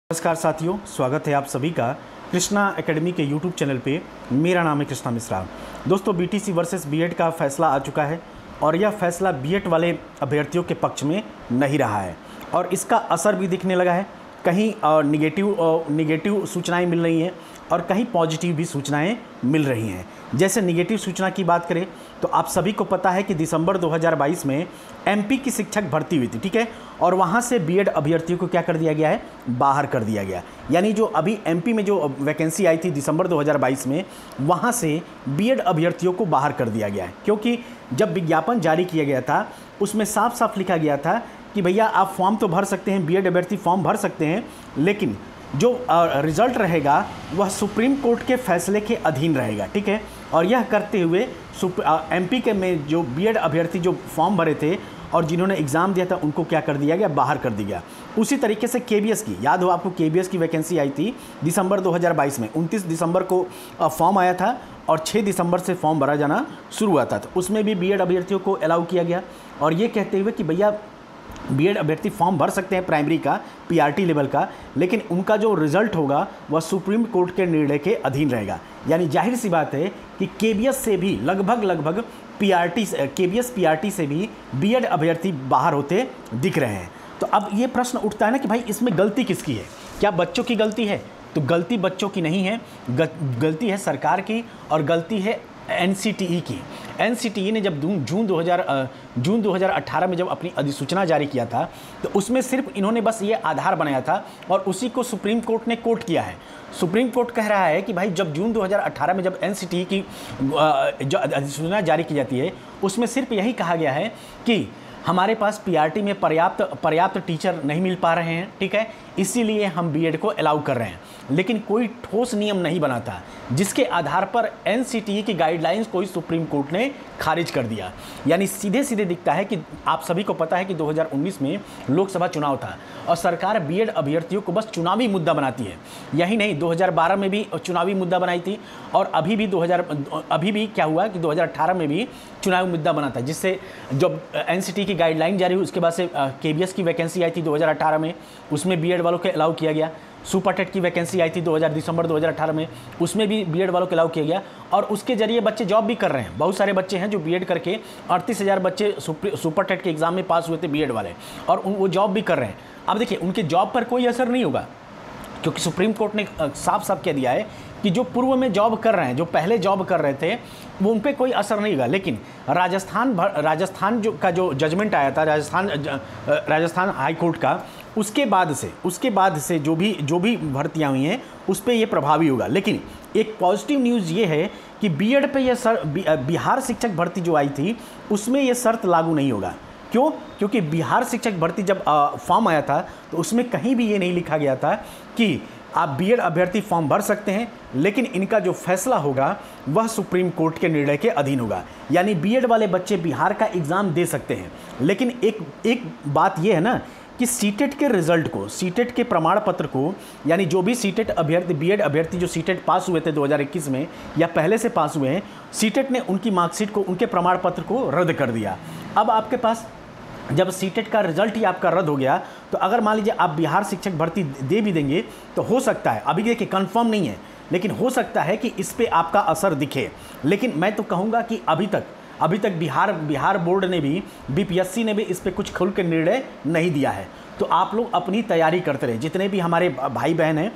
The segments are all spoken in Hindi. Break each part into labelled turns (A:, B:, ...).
A: नमस्कार साथियों, स्वागत है आप सभी का कृष्णा एकेडमी के यूट्यूब चैनल पे। मेरा नाम है कृष्णा मिश्रा। दोस्तों, बीटीसी वर्सेस बीएड का फैसला आ चुका है और यह फैसला बीएड वाले अभ्यर्थियों के पक्ष में नहीं रहा है और इसका असर भी दिखने लगा है। कहीं निगेटिव सूचनाएं मिल रही हैं और कहीं पॉजिटिव भी सूचनाएं मिल रही हैं। जैसे निगेटिव सूचना की बात करें तो आप सभी को पता है कि दिसंबर 2022 में एमपी की शिक्षक भर्ती हुई थी, ठीक है, और वहाँ से बीएड अभ्यर्थियों को क्या कर दिया गया है, बाहर कर दिया गया। यानी जो अभी एमपी में जो वैकेंसी आई थी दिसंबर 2022 में, वहाँ से बीएड अभ्यर्थियों को बाहर कर दिया गया है। क्योंकि जब विज्ञापन जारी किया गया था उसमें साफ साफ लिखा गया था कि भैया आप फॉर्म तो भर सकते हैं, बीएड अभ्यर्थी फॉर्म भर सकते हैं, लेकिन जो रिज़ल्ट रहेगा वह सुप्रीम कोर्ट के फैसले के अधीन रहेगा, ठीक है। और यह करते हुए एमपी के में जो बीएड अभ्यर्थी जो फॉर्म भरे थे और जिन्होंने एग्ज़ाम दिया था उनको क्या कर दिया गया, बाहर कर दिया गया। उसी तरीके से केबीएस की, याद हो आपको, केबीएस की वैकेंसी आई थी दिसंबर 2022 में। 29 दिसंबर को फॉर्म आया था और 6 दिसंबर से फॉर्म भरा जाना शुरू हुआ था। तो उसमें भी बीएड अभ्यर्थियों को अलाउ किया गया और ये कहते हुए कि भैया बीएड अभ्यर्थी फॉर्म भर सकते हैं प्राइमरी का, पीआरटी लेवल का, लेकिन उनका जो रिज़ल्ट होगा वह सुप्रीम कोर्ट के निर्णय के अधीन रहेगा। यानी जाहिर सी बात है कि केबीएस से भी लगभग केबीएस पीआरटी से भी बीएड अभ्यर्थी बाहर होते दिख रहे हैं। तो अब ये प्रश्न उठता है ना कि भाई इसमें गलती किसकी है? क्या बच्चों की गलती है? तो गलती बच्चों की नहीं है, गलती है सरकार की और गलती है एनसीटीई की। एनसीटीई ने जब जून 2018 में जब अपनी अधिसूचना जारी किया था तो उसमें सिर्फ इन्होंने बस ये आधार बनाया था और उसी को सुप्रीम कोर्ट ने कोट किया है। सुप्रीम कोर्ट कह रहा है कि भाई जब जून 2018 में जब एनसीटीई की जो अधिसूचना जारी की जाती है उसमें सिर्फ यही कहा गया है कि हमारे पास पीआरटी में पर्याप्त टीचर नहीं मिल पा रहे हैं, ठीक है, इसीलिए हम बीएड को अलाउ कर रहे हैं। लेकिन कोई ठोस नियम नहीं बना था जिसके आधार पर एनसीटीई की गाइडलाइंस कोई सुप्रीम कोर्ट ने खारिज कर दिया। यानी सीधे सीधे दिखता है कि आप सभी को पता है कि 2019 में लोकसभा चुनाव था और सरकार बीएड अभ्यर्थियों को बस चुनावी मुद्दा बनाती है। यही नहीं, 2012 में भी चुनावी मुद्दा बनाई थी और अभी भी क्या हुआ कि 2018 में भी चुनावी मुद्दा बना था, जिससे जब एनसीटीई की गाइडलाइन जारी हुई उसके बाद से केबीएस की वैकेंसी आई थी 2018 में, उसमें बीएड वालों को अलाउ किया गया। सुपर टेट की वैकेंसी आई थी दिसंबर 2018 में, उसमें भी बीएड वालों को अलाउ किया गया और उसके जरिए बच्चे जॉब भी कर रहे हैं। बहुत सारे बच्चे हैं जो बीएड करके 38,000 बच्चे सुपर टेट के एग्ज़ाम में पास हुए थे बीएड वाले, और वो जॉब भी कर रहे हैं। अब देखिए उनके जॉब पर कोई असर नहीं होगा क्योंकि सुप्रीम कोर्ट ने साफ साफ कह दिया है कि जो पूर्व में जॉब कर रहे हैं, जो पहले जॉब कर रहे थे, वो उन पर कोई असर नहीं होगा। लेकिन राजस्थान का जो जजमेंट आया था राजस्थान हाई कोर्ट का, उसके बाद से जो भी भर्तियां हुई हैं उस पर ये प्रभावी होगा। लेकिन एक पॉजिटिव न्यूज़ ये है कि बीएड पे ये बिहार शिक्षक भर्ती जो आई थी उसमें ये शर्त लागू नहीं होगा। क्यों? क्योंकि बिहार शिक्षक भर्ती जब फॉर्म आया था तो उसमें कहीं भी ये नहीं लिखा गया था कि आप बीएड अभ्यर्थी फॉर्म भर सकते हैं, लेकिन इनका जो फैसला होगा वह सुप्रीम कोर्ट के निर्णय के अधीन होगा। यानी बीएड वाले बच्चे बिहार का एग्ज़ाम दे सकते हैं, लेकिन एक बात यह है ना कि सीटेट के रिजल्ट को, सीटेट के प्रमाण पत्र को, यानी जो भी सीटेट अभ्यर्थी, बीएड अभ्यर्थी जो सीटेट पास हुए थे 2021 में या पहले से पास हुए हैं, सीटेट ने उनकी मार्कशीट को, उनके प्रमाण पत्र को रद्द कर दिया। अब आपके पास जब सीटेट का रिजल्ट ही आपका रद्द हो गया तो अगर मान लीजिए आप बिहार शिक्षक भर्ती दे भी देंगे तो हो सकता है, अभी देखिए कंफर्म नहीं है, लेकिन हो सकता है कि इस पे आपका असर दिखे। लेकिन मैं तो कहूँगा कि अभी तक बिहार बोर्ड ने भी, बीपीएससी ने भी इस पे कुछ खुल के निर्णय नहीं दिया है। तो आप लोग अपनी तैयारी करते रहे, जितने भी हमारे भाई बहन हैं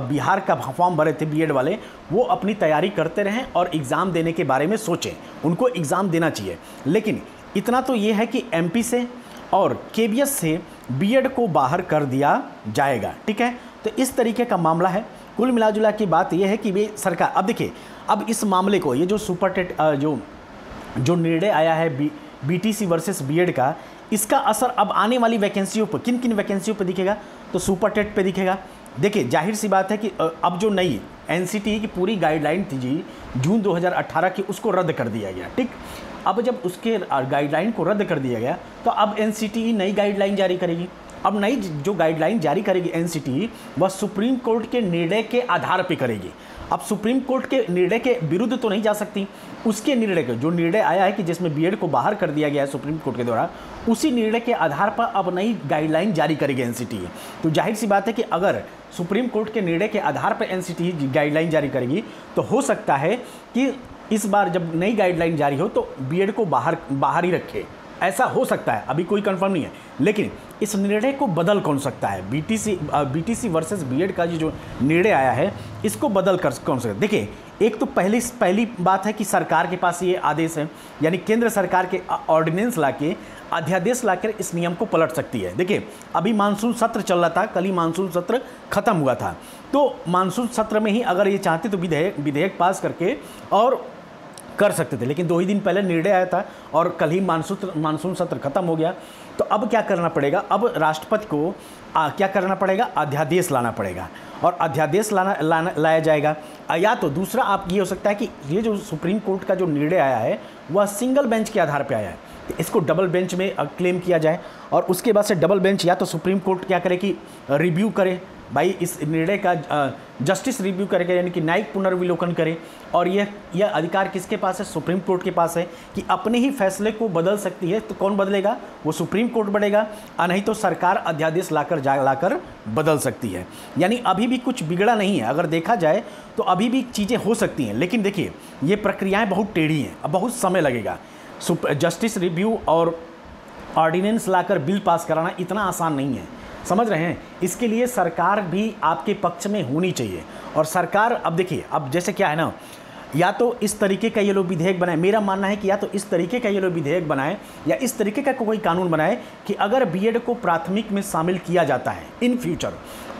A: बिहार का फॉर्म भरे थे बीएड वाले, वो अपनी तैयारी करते रहें और एग्ज़ाम देने के बारे में सोचें, उनको एग्ज़ाम देना चाहिए। लेकिन इतना तो ये है कि एमपी से और केबीएस से बीएड को बाहर कर दिया जाएगा, ठीक है। तो इस तरीके का मामला है। कुल मिलाजुला की बात यह है कि वे सरकार, अब देखिए, अब इस मामले को, ये जो सुपर टेट जो निर्णय आया है बीटीसी वर्सेस बीएड का, इसका असर अब आने वाली वैकेंसियों पर, किन किन वैकेंसियों पर दिखेगा? तो सुपर टेट पे दिखेगा। देखिए जाहिर सी बात है कि अब जो नई एनसीटीई की पूरी गाइडलाइन थी जी जून 2018 की, उसको रद्द कर दिया गया, ठीक। अब जब उसके गाइडलाइन को रद्द कर दिया गया तो अब एनसीटीई नई गाइडलाइन जारी करेगी। अब नई जो गाइडलाइन जारी करेगी एनसीटी, वह सुप्रीम कोर्ट के निर्णय के आधार पर करेगी। अब सुप्रीम कोर्ट के निर्णय के विरुद्ध तो नहीं जा सकती, उसके निर्णय के जो निर्णय आया है कि जिसमें बीएड को बाहर कर दिया गया है सुप्रीम कोर्ट के द्वारा, उसी निर्णय के आधार पर अब नई गाइडलाइन जारी करेगी एनसीटी। तो जाहिर सी बात है कि अगर सुप्रीम कोर्ट के निर्णय के आधार पर एनसीटी गाइडलाइन जारी करेगी तो हो सकता है कि इस बार जब नई गाइडलाइन जारी हो तो बीएड को बाहर ही रखे, ऐसा हो सकता है, अभी कोई कंफर्म नहीं है। लेकिन इस निर्णय को बदल कौन सकता है? बीटीसी वर्सेस बीएड का जो निर्णय आया है इसको बदल कर कौन सकता है? देखिए, एक तो पहली बात है कि सरकार के पास ये आदेश है, यानी केंद्र सरकार के ऑर्डिनेंस लाके, अध्यादेश लाकर इस नियम को पलट सकती है। देखिए, अभी मानसून सत्र चल रहा था, कल ही मानसून सत्र खत्म हुआ था, तो मानसून सत्र में ही अगर ये चाहते तो विधेयक पास करके और कर सकते थे, लेकिन 2 ही दिन पहले निर्णय आया था और कल ही मानसून सत्र खत्म हो गया। तो अब क्या करना पड़ेगा? अब राष्ट्रपति को क्या करना पड़ेगा? अध्यादेश लाना पड़ेगा, और अध्यादेश लाया जाएगा। या तो दूसरा आप ये हो सकता है कि ये जो सुप्रीम कोर्ट का जो निर्णय आया है वह सिंगल बेंच के आधार पर आया है, तो इसको डबल बेंच में क्लेम किया जाए, और उसके बाद से डबल बेंच या तो सुप्रीम कोर्ट क्या करे कि रिव्यू करे, भाई इस निर्णय का जस्टिस रिव्यू करेगा, यानी कि न्यायिक पुनर्विलोकन करे। और यह अधिकार किसके पास है? सुप्रीम कोर्ट के पास है कि अपने ही फैसले को बदल सकती है। तो कौन बदलेगा? वो सुप्रीम कोर्ट बदलेगा, और नहीं तो सरकार अध्यादेश लाकर बदल सकती है। यानी अभी भी कुछ बिगड़ा नहीं है, अगर देखा जाए तो अभी भी चीज़ें हो सकती हैं। लेकिन देखिए, ये प्रक्रियाएँ बहुत टेढ़ी हैं, अब बहुत समय लगेगा। जस्टिस रिव्यू और ऑर्डिनेंस लाकर बिल पास कराना इतना आसान नहीं है, समझ रहे हैं? इसके लिए सरकार भी आपके पक्ष में होनी चाहिए। और सरकार, अब देखिए, अब जैसे क्या है ना, या तो इस तरीके का ये लोग विधेयक बनाए, मेरा मानना है कि या तो इस तरीके का ये लोग विधेयक बनाए या इस तरीके का कोई कानून बनाए कि अगर बीएड को प्राथमिक में शामिल किया जाता है इन फ्यूचर,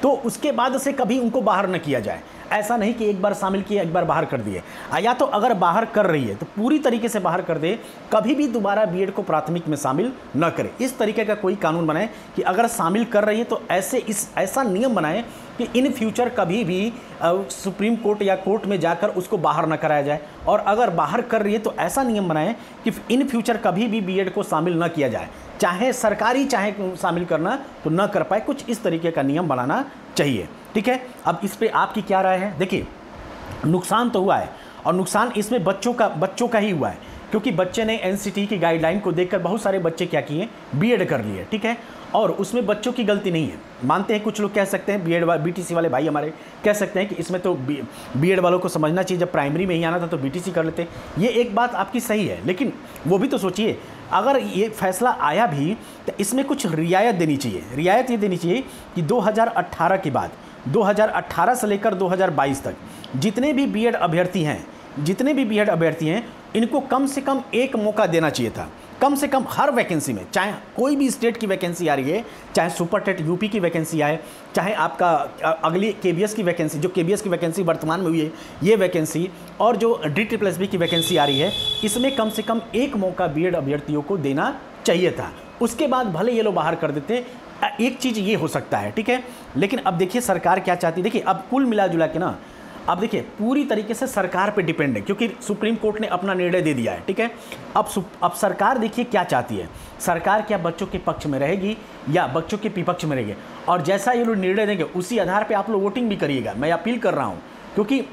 A: तो उसके बाद से कभी उनको बाहर न किया जाए। ऐसा नहीं कि एक बार शामिल किया एक बार बाहर कर दिए, या तो अगर बाहर कर रही है तो पूरी तरीके से बाहर कर दे, कभी भी दोबारा बीएड को प्राथमिक में शामिल न करे। इस तरीके का कोई कानून बनाए कि अगर शामिल कर रही है तो ऐसा नियम बनाए कि इन फ्यूचर कभी भी सुप्रीम कोर्ट या कोर्ट में जाकर उसको बाहर न कराया जाए, और अगर बाहर कर रही है तो ऐसा नियम बनाए कि इन फ्यूचर कभी भी बीएड को शामिल न किया जाए, चाहे सरकारी चाहे शामिल करना तो न कर पाए। कुछ इस तरीके का नियम बनाना चाहिए, ठीक है? अब इस पे आपकी क्या राय है? देखिए, नुकसान तो हुआ है, और नुकसान इसमें बच्चों का ही हुआ है, क्योंकि बच्चे ने एनसीटी की गाइडलाइन को देखकर बहुत सारे बच्चे क्या किए? बीएड कर लिए, ठीक है? और उसमें बच्चों की गलती नहीं है, मानते हैं, कुछ लोग कह सकते हैं, बीटीसी वाले भाई हमारे कह सकते हैं कि इसमें तो बीएड वालों को समझना चाहिए, जब प्राइमरी में ही आना था तो बीटीसी कर लेते। ये एक बात आपकी सही है, लेकिन वो भी तो सोचिए, अगर ये फैसला आया भी तो इसमें कुछ रियायत देनी चाहिए। रियायत ये देनी चाहिए कि 2018 के बाद, 2018 से लेकर 2022 तक जितने भी बीएड अभ्यर्थी हैं इनको कम से कम एक मौका देना चाहिए था, कम से कम हर वैकेंसी में, चाहे कोई भी स्टेट की वैकेंसी आ रही है, चाहे सुपर टेट यूपी की वैकेंसी आए, चाहे आपका अगली केबीएस की वैकेंसी, जो केबीएस की वैकेंसी वर्तमान में हुई है ये वैकेंसी, और जो DSSB की वैकेंसी आ रही है, इसमें कम से कम एक मौका बीएड अभ्यर्थियों को देना चाहिए था। उसके बाद भले ये लोग बाहर कर देते, एक चीज़ ये हो सकता है, ठीक है? लेकिन अब देखिए सरकार क्या चाहती है। देखिए, अब कुल मिला जुला के ना, अब देखिए पूरी तरीके से सरकार पे डिपेंड है, क्योंकि सुप्रीम कोर्ट ने अपना निर्णय दे दिया है, ठीक है? अब सरकार देखिए क्या चाहती है। सरकार क्या बच्चों के पक्ष में रहेगी या बच्चों के विपक्ष में रहेगी? और जैसा ये लोग निर्णय देंगे उसी आधार पे आप लोग वोटिंग भी करिएगा। मैं अपील कर रहा हूँ, क्योंकि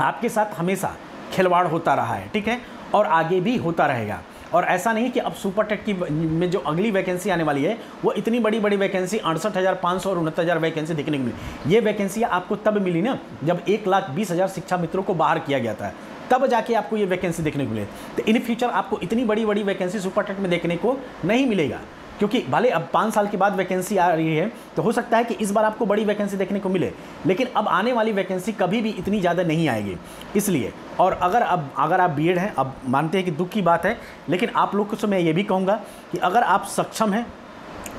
A: आपके साथ हमेशा खिलवाड़ होता रहा है, ठीक है? और आगे भी होता रहेगा। और ऐसा नहीं कि अब सुपर टेट की में जो अगली वैकेंसी आने वाली है वो इतनी बड़ी वैकेंसी 68,500 और 69,000 वैकेंसी देखने को मिली। ये वैकेंसियाँ आपको तब मिली ना जब 1,20,000 शिक्षा मित्रों को बाहर किया गया था, तब जाके आपको ये वैकेंसी देखने को मिले। तो इन फ्यूचर आपको इतनी बड़ी वैकेंसी सुपर टेट में देखने को नहीं मिलेगा, क्योंकि भले अब 5 साल के बाद वैकेंसी आ रही है तो हो सकता है कि इस बार आपको बड़ी वैकेंसी देखने को मिले, लेकिन अब आने वाली वैकेंसी कभी भी इतनी ज़्यादा नहीं आएगी। इसलिए, और अगर आप बीएड हैं, अब मानते हैं कि दुख की बात है, लेकिन आप लोग को मैं ये भी कहूँगा कि अगर आप सक्षम हैं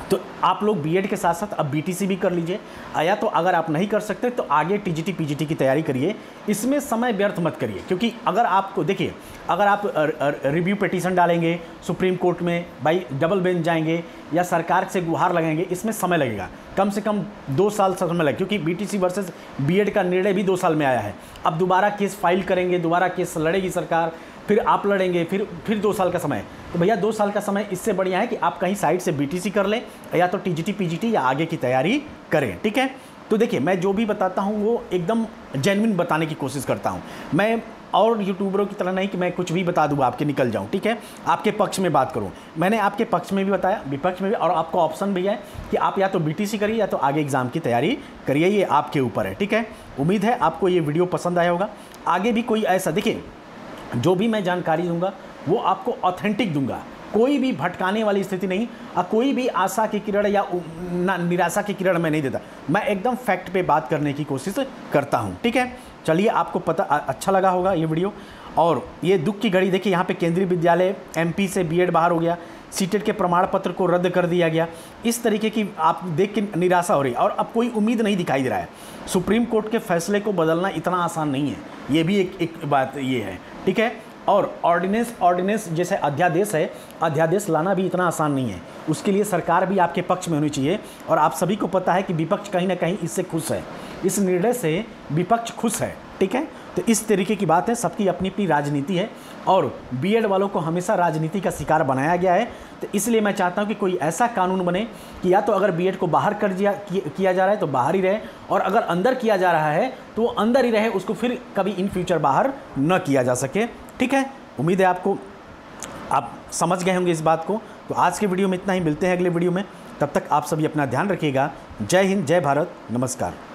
A: तो आप लोग बीएड के साथ साथ अब बीटीसी भी कर लीजिए, या तो अगर आप नहीं कर सकते तो आगे टीजीटी पीजीटी की तैयारी करिए। इसमें समय व्यर्थ मत करिए, क्योंकि अगर आपको देखिए, अगर आप रिव्यू पिटीशन डालेंगे सुप्रीम कोर्ट में, भाई डबल बेंच जाएंगे या सरकार से गुहार लगाएंगे, इसमें समय लगेगा, कम से कम 2 साल समय लगेगा, क्योंकि बीटीसी वर्सेस बीएड का निर्णय भी 2 साल में आया है। अब दोबारा केस फाइल करेंगे, दोबारा केस लड़ेगी सरकार, फिर आप लड़ेंगे, फिर 2 साल का समय। तो भैया 2 साल का समय इससे बढ़िया है कि आप कहीं साइड से बीटीसी कर लें या तो टीजीटी पीजीटी या आगे की तैयारी करें, ठीक है। तो देखिए, मैं जो भी बताता हूँ वो एकदम जेन्युइन बताने की कोशिश करता हूँ। मैं और यूट्यूबरों की तरह नहीं कि मैं कुछ भी बता दूँ आपके निकल जाऊँ, ठीक है। आपके पक्ष में बात करूँ, मैंने आपके पक्ष में भी बताया, विपक्ष में भी, और आपको ऑप्शन भी है कि आप या तो बीटीसी करिए या तो आगे एग्जाम की तैयारी करिए, ये आपके ऊपर है, ठीक है। उम्मीद है आपको ये वीडियो पसंद आया होगा। आगे भी कोई ऐसा, देखिए जो भी मैं जानकारी दूंगा वो आपको ऑथेंटिक दूंगा, कोई भी भटकाने वाली स्थिति नहीं, और कोई भी आशा की किरण या निराशा की किरण मैं नहीं देता। मैं एकदम फैक्ट पे बात करने की कोशिश करता हूँ, ठीक है। चलिए, आपको पता अच्छा लगा होगा ये वीडियो। और ये दुख की घड़ी, देखिए यहाँ पे केंद्रीय विद्यालय एमपी से बीएड बाहर हो गया, सीटेट के प्रमाण पत्र को रद्द कर दिया गया। इस तरीके की आप देख के निराशा हो रही है और अब कोई उम्मीद नहीं दिखाई दे रहा है। सुप्रीम कोर्ट के फैसले को बदलना इतना आसान नहीं है, ये भी एक बात ये है, ठीक है। और ऑर्डिनेंस जैसे अध्यादेश है, अध्यादेश लाना भी इतना आसान नहीं है। उसके लिए सरकार भी आपके पक्ष में होनी चाहिए, और आप सभी को पता है कि विपक्ष कहीं ना कहीं इससे खुश है, इस निर्णय से विपक्ष खुश है, ठीक है। तो इस तरीके की बात है, सबकी अपनी अपनी राजनीति है, और बीएड वालों को हमेशा राजनीति का शिकार बनाया गया है। तो इसलिए मैं चाहता हूं कि कोई ऐसा कानून बने कि या तो अगर बीएड को बाहर किया जा रहा है तो बाहर ही रहे, और अगर अंदर किया जा रहा है तो वो अंदर ही रहे, उसको फिर कभी इन फ्यूचर बाहर न किया जा सके, ठीक है। उम्मीद है आप समझ गए होंगे इस बात को। तो आज के वीडियो में इतना ही, मिलते हैं अगले वीडियो में। तब तक आप सभी अपना ध्यान रखिएगा। जय हिंद, जय भारत, नमस्कार।